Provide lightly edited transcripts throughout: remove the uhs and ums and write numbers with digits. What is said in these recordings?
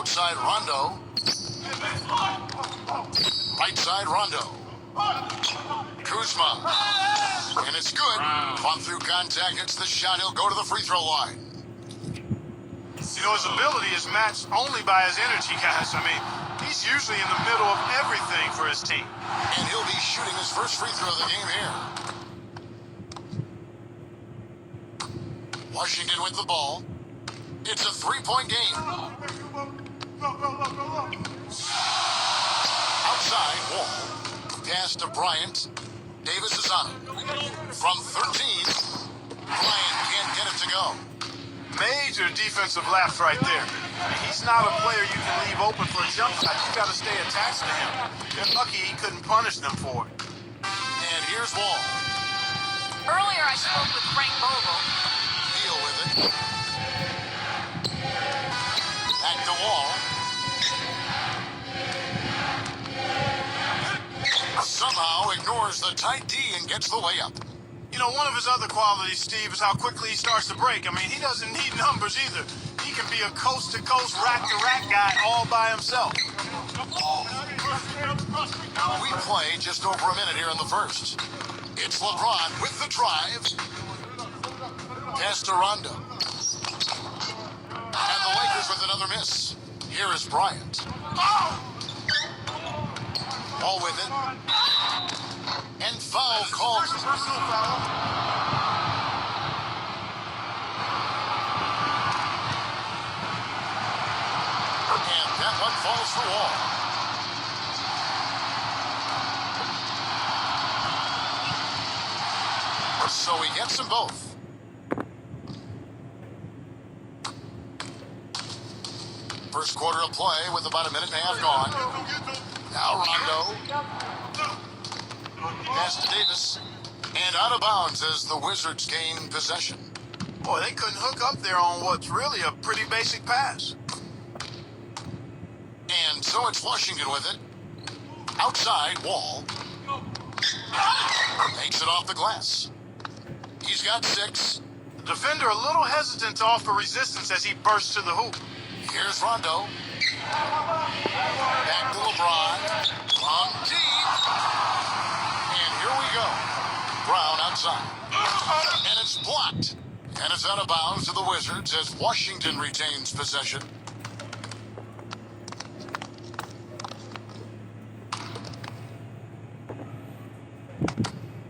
Outside Rondo. Right side Rondo. Kuzma. And it's good. Caught through contact, hits the shot. He'll go to the free throw line. You know, his ability is matched only by his energy, guys. I mean, he's usually in the middle of everything for his team. And he'll be shooting his first free throw of the game here. Washington with the ball. It's a three-point game. Outside, Wall. Pass to Bryant. Davis is on it. From 13, Bryant can't get it to go. Major defensive lapse right there. I mean, he's not a player you can leave open for a jump shot. You got to stay attached to him. They're lucky he couldn't punish them for it. And here's Wall. Earlier I spoke with Frank Vogel. Deal with it. Back to Wall. Somehow ignores the tight D and gets the layup. You know, one of his other qualities, Steve, is how quickly he starts to break. I mean, he doesn't need numbers either. He can be a coast-to-coast, rack-to-rack guy all by himself. We play just over a minute here in the first. It's LeBron with the drive. Pass to Rondo. And the Lakers with another miss. Here is Bryant. Ball with it. And foul called. Personal foul. And that one falls for Wall. So he gets them both. First quarter of play with about a minute and a half gone. Now Rondo. Pass to Davis. And out of bounds as the Wizards gain possession. Boy, they couldn't hook up there on what's really a pretty basic pass. And so it's Washington with it. Outside, Wall. Takes it off the glass. He's got 6. The defender a little hesitant to offer resistance as he bursts to the hoop. Here's Rondo. Back to LeBron. From deep. And here we go. Brown outside. And it's blocked. And it's out of bounds to the Wizards as Washington retains possession.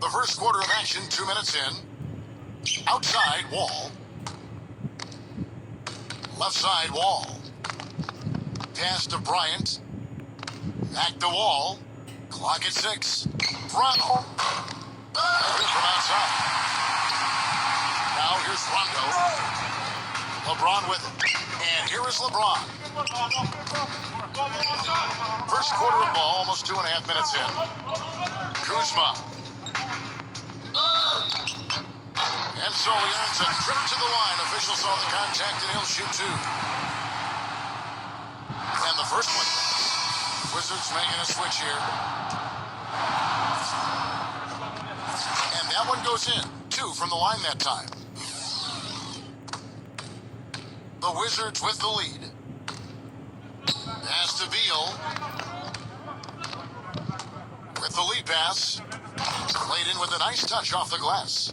The first quarter of action, 2 minutes in. Outside, Wall. Left side, Wall. Pass to Bryant. Back to Wall. Clock at 6. Rondo. Good from outside. Now here's Rondo. LeBron with it. And here is LeBron. First quarter of ball, almost 2.5 minutes in. Kuzma. And so he earns a trip to the line. Officials saw the contact and he'll shoot 2. And the first one. Wizards making a switch here. And that one goes in. 2 from the line that time. The Wizards with the lead. Pass to Beal. With the lead pass. Played in with a nice touch off the glass.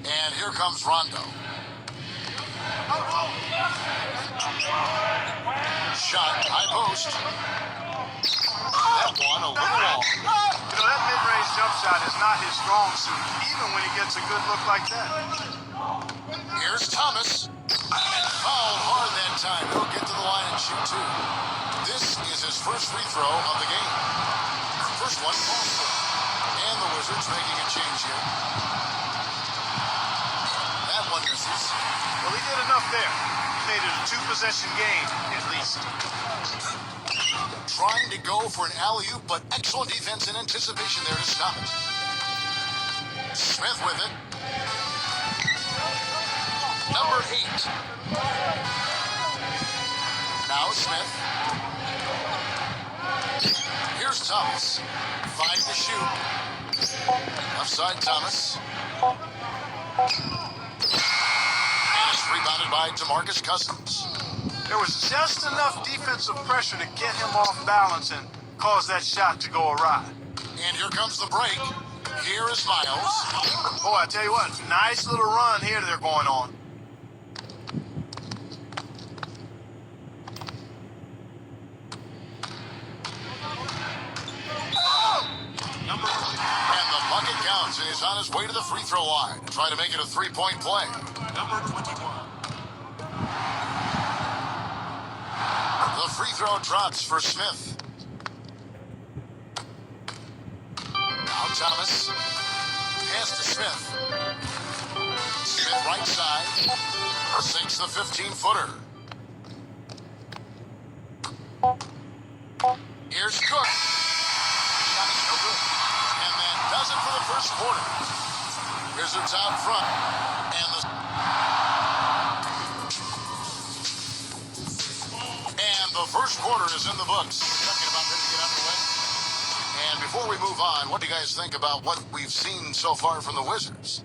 And here comes Rondo. Shot, high post. That one a little long. You know, that mid-range jump shot is not his strong suit, even when he gets a good look like that. Here's Thomas. And fouled hard that time. He'll get to the line and shoot 2. This is his first free throw of the game. First one falls through. And the Wizards making a change here. That one misses. Well, he did enough there. He made it a 2-possession game, at least. Trying to go for an alley-oop, but excellent defense and anticipation there to stop it. Smith with it. Number 8. Now Smith. Here's Thomas. 5 to shoot. Left side Thomas. And it's rebounded guarded by DeMarcus Cousins. There was just enough defensive pressure to get him off balance and cause that shot to go awry. And here comes the break. Here is Miles. Boy, I tell you what, nice little run here they're going on. And the bucket counts, and he's on his way to the free throw line to try to make it a three-point play. Number 21. The free throw drops for Smith. Now Thomas. Pass to Smith. Smith right side. Sinks the 15-footer. Here's Cook. Shot is no good. And that does it for the first quarter. Wizards out front. And the first quarter is in the books. Second about ready to get underway. And before we move on, what do you guys think about what we've seen so far from the Wizards?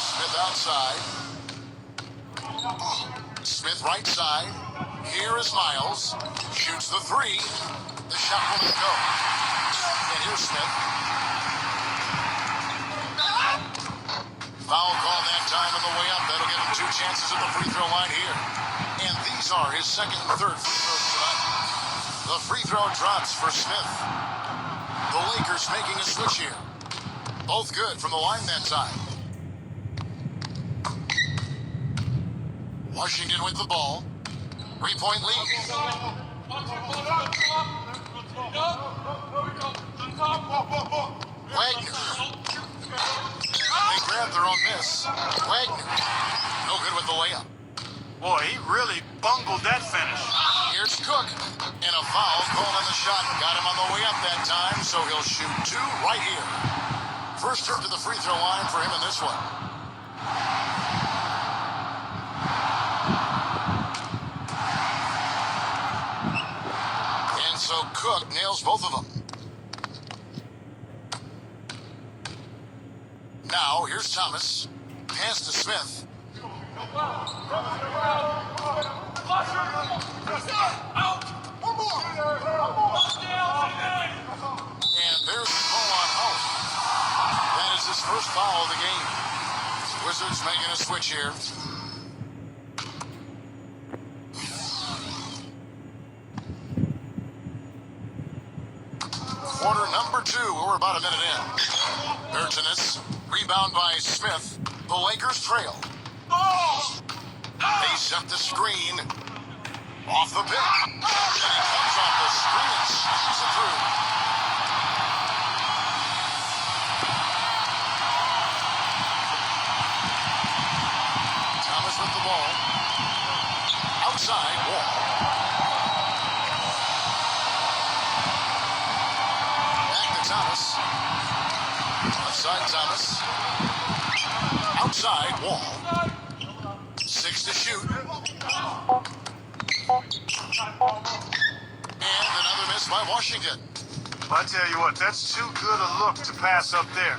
Smith outside. Smith right side. Here is Miles. Shoots the three. The shot will go. And here's Smith. Foul call that time on the way up. That'll give him two chances at the free throw line here. And these are his second and third free throws tonight. The free throw drops for Smith. The Lakers making a switch here. Both good from the line that time. Washington with the ball. 3-point lead. Wagner. They grab their own miss. Wagner. No good with the layup. Boy, he really bungled that finish. Here's Cook. And a foul called on the shot. Got him on the way up that time, so he'll shoot two right here. First trip to the free throw line for him in this one. And so Cook nails both of them. Now, here's Thomas. Pass to Smith. And there's the call on Holt. That is his first foul of the game. Wizards making a switch here. Quarter number 2. We're about a minute in. Bertinus. Rebound by Smith. The Lakers trail. They set the screen. Off the pick. And he comes off the screen and slams it through. Thomas with the ball. Outside, Wall. Back to Thomas. Outside Thomas. Outside, Wall. 6 to shoot. And another miss by Washington. I tell you what, that's too good a look to pass up there.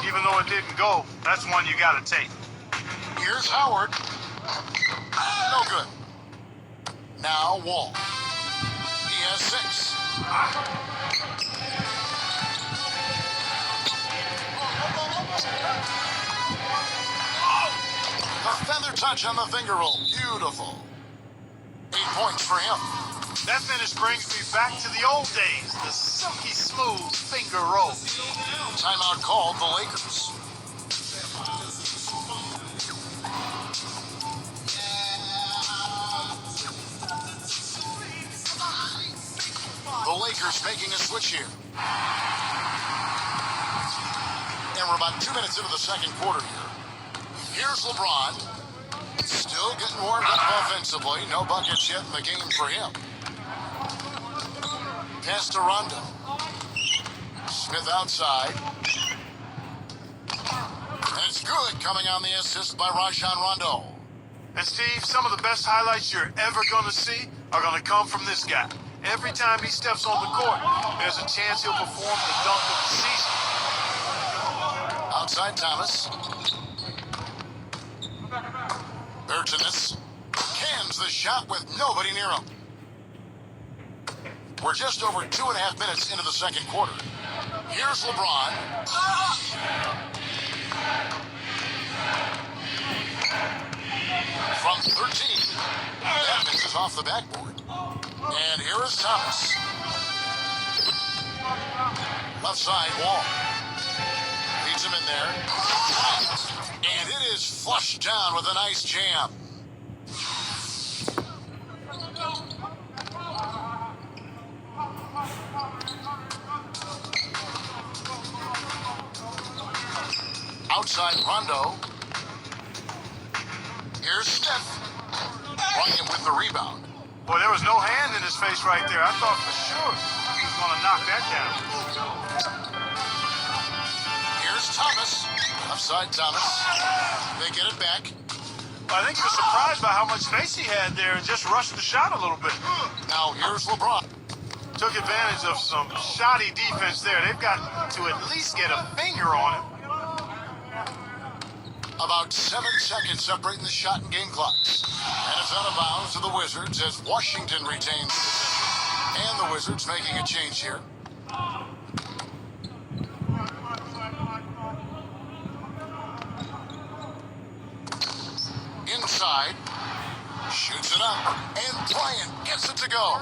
Even though it didn't go, that's one you got to take. Here's Howard. No good. Now Wall. He has 6. A feather touch on the finger roll. Beautiful. 8 points for him. That finish brings me back to the old days, the silky smooth finger roll. Timeout called the Lakers. The Lakers making a switch here. And we're about 2 minutes into the second quarter here. Here's LeBron. Still getting warmed up offensively. No buckets yet in the game for him. Pass to Rondo. Smith outside. And it's good coming on the assist by Rajon Rondo. And Steve, some of the best highlights you're ever going to see are going to come from this guy. Every time he steps on the court, there's a chance he'll perform the dunk of the season. Outside Thomas. the shot with nobody near him. We're just over 2.5 minutes into the second quarter. Here's LeBron. From 13, that misses off the backboard. And here is Thomas. Left side wall. Leads him in there. And it is flushed down with a nice jam. Outside Rondo. Here's Smith. Ryan with the rebound. Boy, there was no hand in his face right there. I thought for sure he was going to knock that down. Here's Thomas. Left side Thomas. They get it back. I think he was surprised by how much space he had there and just rushed the shot a little bit. Now here's LeBron. Took advantage of some shoddy defense there. They've got to at least get a finger on him. About 7 seconds separating the shot and game clocks. And it's out of bounds to the Wizards as Washington retains possession. And the Wizards making a change here. Inside. Shoots it up. And Bryant gets it to go.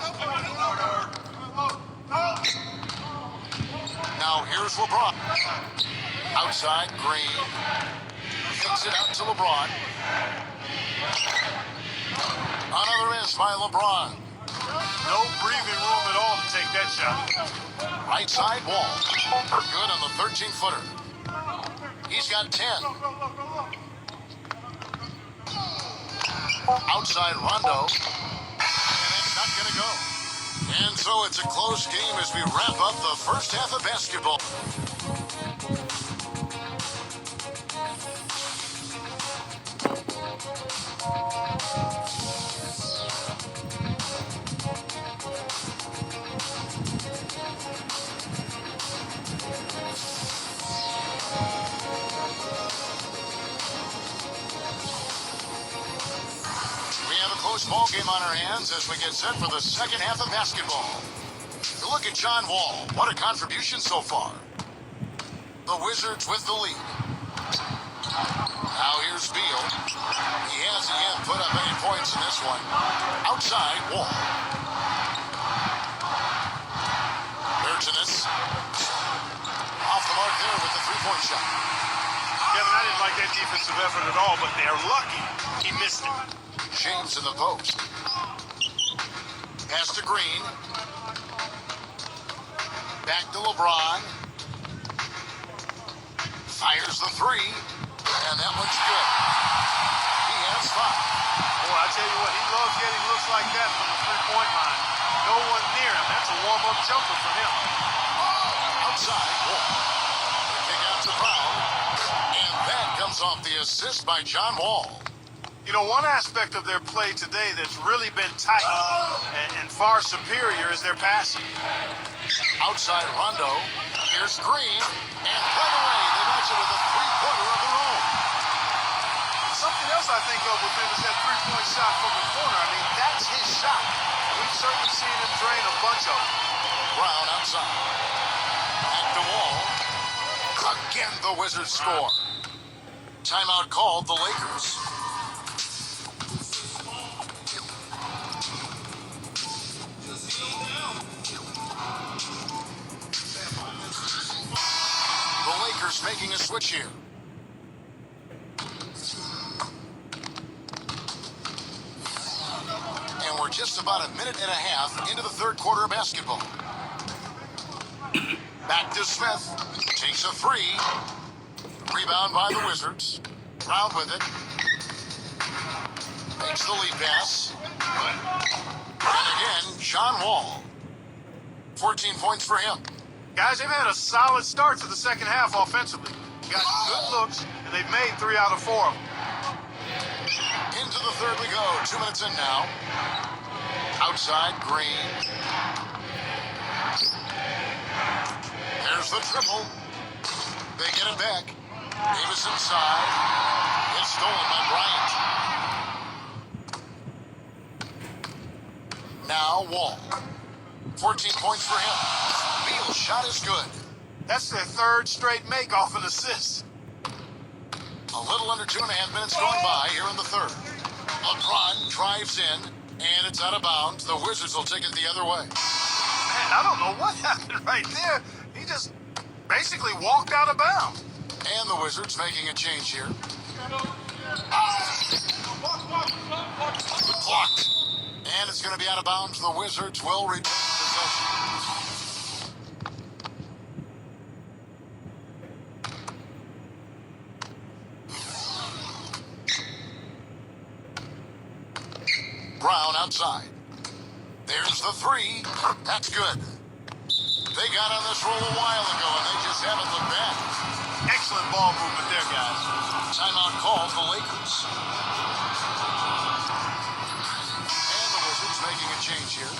Now here's LeBron. Outside Green. Kicks it out to LeBron. Another miss by LeBron. No breathing room at all to take that shot. Right side wall. Good on the 13-footer. He's got 10. Outside Rondo. And it's not going to go. And so it's a close game as we wrap up the first half of basketball. Ball game on our hands as we get set for the second half of basketball. To look at John Wall, what a contribution so far. The Wizards with the lead. Now here's Beal. He hasn't yet put up any points in this one. Outside Wall. Bertinus. Off the mark there with the three-point shot. Kevin, I didn't like that defensive effort at all, but they're lucky he missed it. James in the post. Pass to Green. Back to LeBron. Fires the three. And that one's good. He has 5. Boy, I tell you what, he loves getting looks like that from the three-point line. No one near him. That's a warm-up jumper for him. Outside, Wall. The kick out to Brown. And that comes off the assist by John Wall. You know, one aspect of their play today that's really been tight and far superior is their passing. Outside Rondo. Here's Green. And right away, they match it with a three-pointer of their own. Something else I think of with him is that three-point shot from the corner. I mean, that's his shot. We've certainly seen him drain a bunch of them. Brown outside. Back to Wall. Again, the Wizards score. Timeout called the Lakers. Making a switch here. And we're just about 1.5 minutes into the third quarter of basketball. Back to Smith. Takes a 3. Rebound by the Wizards. Brown with it. Makes the lead pass. And again, John Wall. 14 points for him. Guys, they've had a solid start to the second half offensively. Got good looks, and they've made 3 out of 4 of them. Into the third we go. 2 minutes in now. Outside, Green. There's the triple. They get it back. Davis inside. It's stolen by Bryant. Now Wall. 14 points for him. Beal's shot is good. That's their third straight make off an assist. A little under 2.5 minutes going by here in the third. LeBron drives in, and it's out of bounds. The Wizards will take it the other way. Man, I don't know what happened right there. He just basically walked out of bounds. And the Wizards making a change here. Blocked. And it's going to be out of bounds. The Wizards will retain possession. Brown outside. There's the three. That's good. They got on this roll a while ago, and they just haven't looked back. Excellent ball movement there, guys. Timeout called the Lakers. And the Wizards making a change here.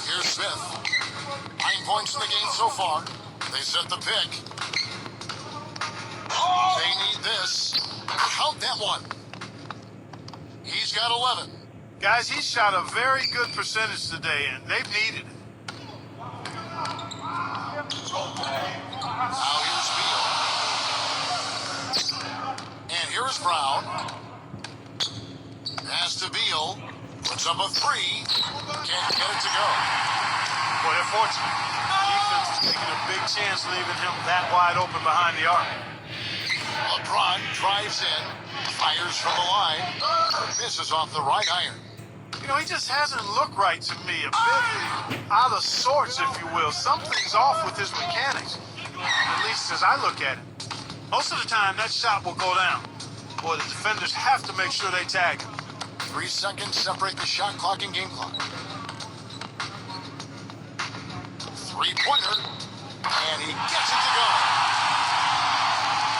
Here's Smith. 9 points in the game so far. They set the pick. They need this. Count that one. He's got 11. Guys, he shot a very good percentage today, and they've needed it. Now here's Beal. And here's Brown. Pass to Beal. Puts up a three. Can't get it to go. Boy, they're fortunate. Defense is taking a big chance leaving him that wide open behind the arc. LeBron drives in. Fires from the line. Misses off the right iron. You know, he just hasn't looked right to me. A bit out of sorts, if you will. Something's off with his mechanics. At least as I look at it. Most of the time, that shot will go down. Boy, the defenders have to make sure they tag him. 3 seconds separate the shot clock and game clock. Three-pointer. And he gets it to go.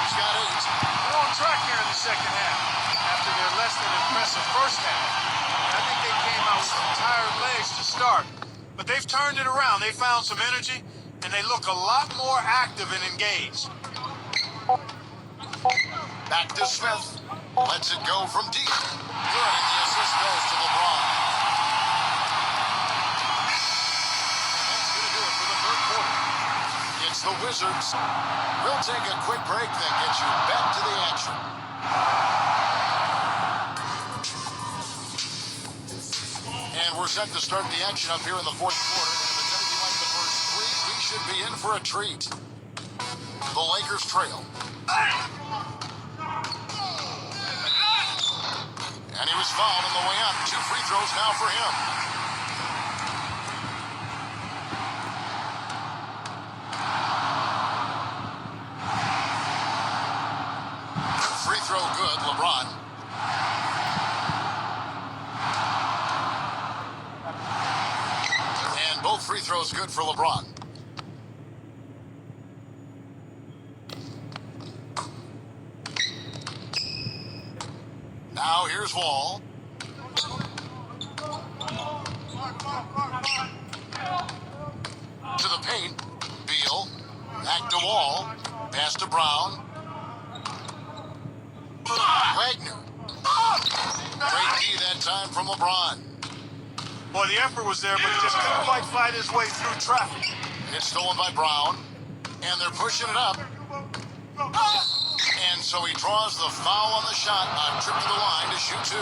He's got 8. They're on track here in the second half. After their less than impressive first half. I think they came out with some tired legs to start. But they've turned it around. They found some energy, and they look a lot more active and engaged. Back to Smith. Lets it go from deep. Good, and the assist goes to LeBron. And that's going to do it for the third quarter. It's the Wizards. We'll take a quick break, then get you back to the action. And we're set to start the action up here in the fourth quarter. And if it's anything like the first three, we should be in for a treat. The Lakers trail. And he was fouled on the way up. 2 free throws now for him. Free throw good, LeBron. And both free throws good for LeBron. Now here's Wall. To the paint. Beal. Back to Wall. Pass to Brown. Wagner. Great D that time from LeBron. Boy, the effort was there, but he just couldn't quite fight his way through traffic. It's stolen by Brown. And they're pushing it up. And so he draws the foul on the shot on trip to the line to shoot 2.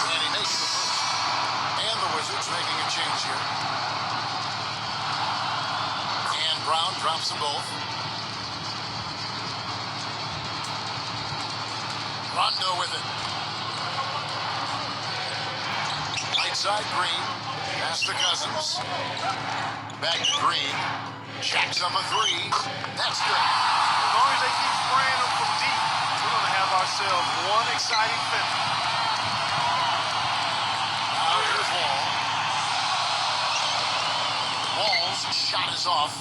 And he makes the first. And the Wizards making a change here. And Brown drops them both. Rondo with it. Right side Green. Pass to Cousins. Back to Green. Jacks up a 3. That's good. As long as they keep spraying them from deep, we're going to have ourselves one exciting finish. Now here's Wall. Wall's shot is off.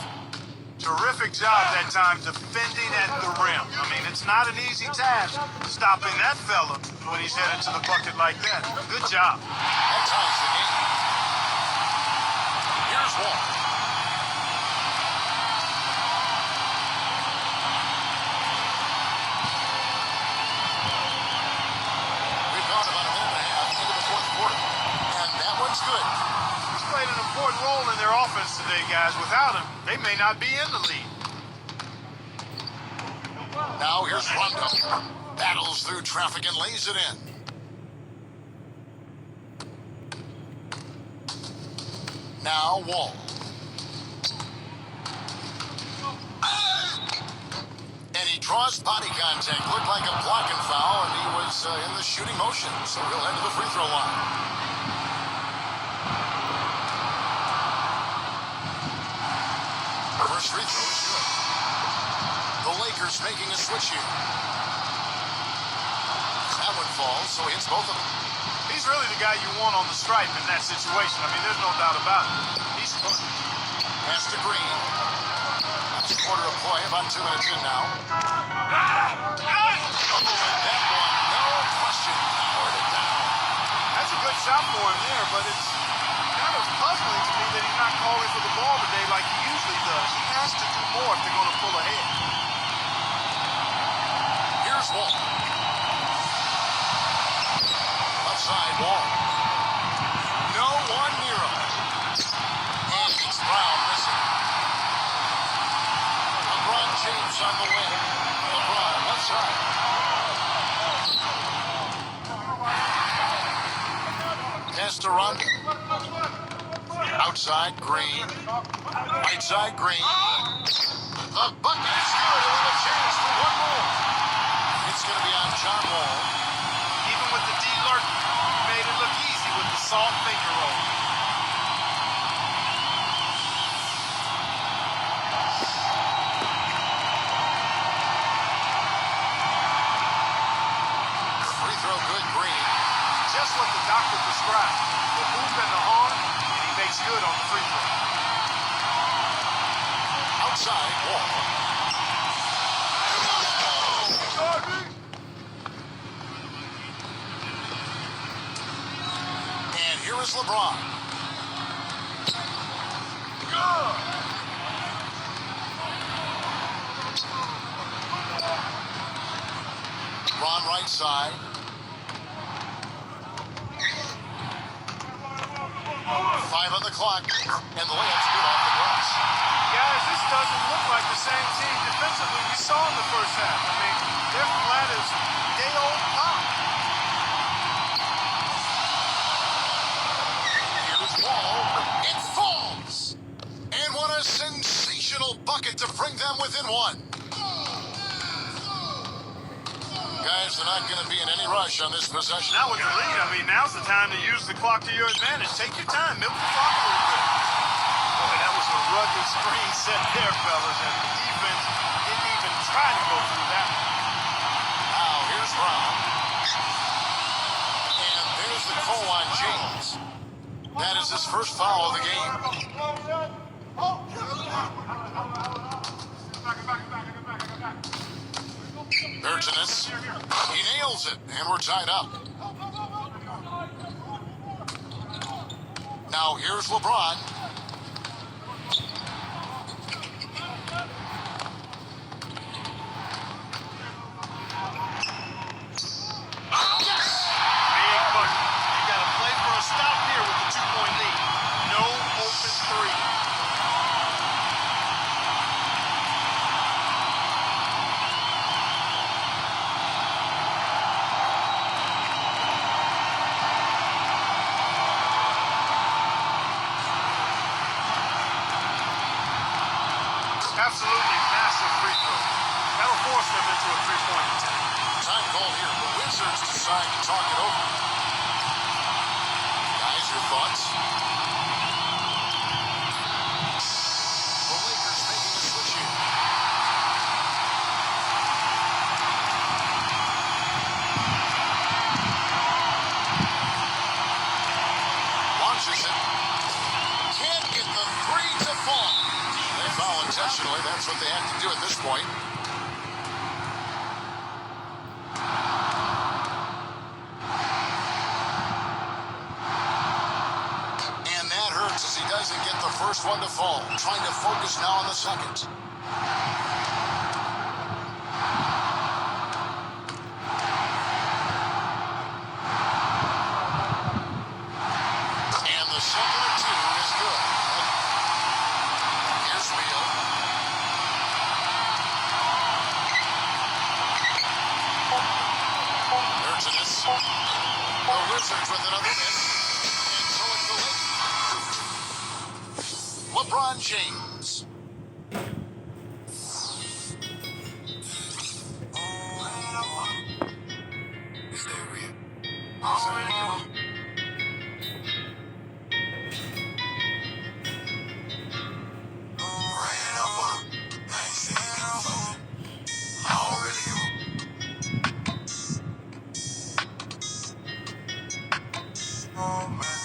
Terrific job that time defending at the rim. I mean, it's not an easy task stopping that fella when he's headed to the bucket like that. Good job. That ties the game. Here's Wall. today, guys. Without him, they may not be in the lead. Now here's Rondo. Battles through traffic and lays it in. Now Wall. And he draws body contact. Looked like a blocking foul, and he was in the shooting motion. So he'll head to the free throw line. First free throw is good. The Lakers making a switch here. That one falls, so he hits both of them. He's really the guy you want on the stripe in that situation. I mean, there's no doubt about it. He's Pass to Green. That's a quarter of play, about 2 minutes in now. Oh, and that one, no question, powered it down. That's a good shot for him there, but it's kind of puzzling to me that he's not calling for the ball today like he usually does. He has to do more if they're going to pull ahead. Here's Wall. Left side, Wall. No one near him. And it's Brown missing. LeBron James on the wing. LeBron, left side. Pass to Rondo. Outside, Green. Right side, Green. The bucket is good. He'll have a chance for one more. It's going to be on John Wall. Even with the D-Lurk, he made it look easy with the soft finger roll. Free throw good, Green. Just what the doctor prescribed. The hoop and the arm, and he makes good on the free throw. Outside, Wall. And here is LeBron. LeBron right side. Five on the clock, and the layup's good off the glass. Guys, this doesn't look like the same team defensively we saw in the first half. I mean, they're flat as day-old pop. Here's Wall. It falls! And what a sensational bucket to bring them within one. Guys, they're not going to be in any rush on this possession. Now with the lead, I mean, now's the time to use the clock to your advantage. Take your time, milk the clock a little bit. Boy, that was a rugged screen set there, fellas, and the defense didn't even try to go through that one. Now, here's Brown. And there's the call on James. That is his first foul of the game. Urgenus. He nails it, and we're tied up. Now here's LeBron. Big bucket. You got to play for a stop here with the 2-point lead. No open three. Absolutely massive free throw. That'll force them into a three-point attempt. Time call here. The Wizards decide to talk it over. Guys, your thoughts? The Lakers making a switch here. Launches it. Can't get the three to fall. They foul intentionally. That's what they have to do at this point. And that hurts as he doesn't get the first one to fall. Trying to focus now on the second. And the second of two is good. Pacers with another miss. And so it's the Lakers. LeBron James. Oh, man.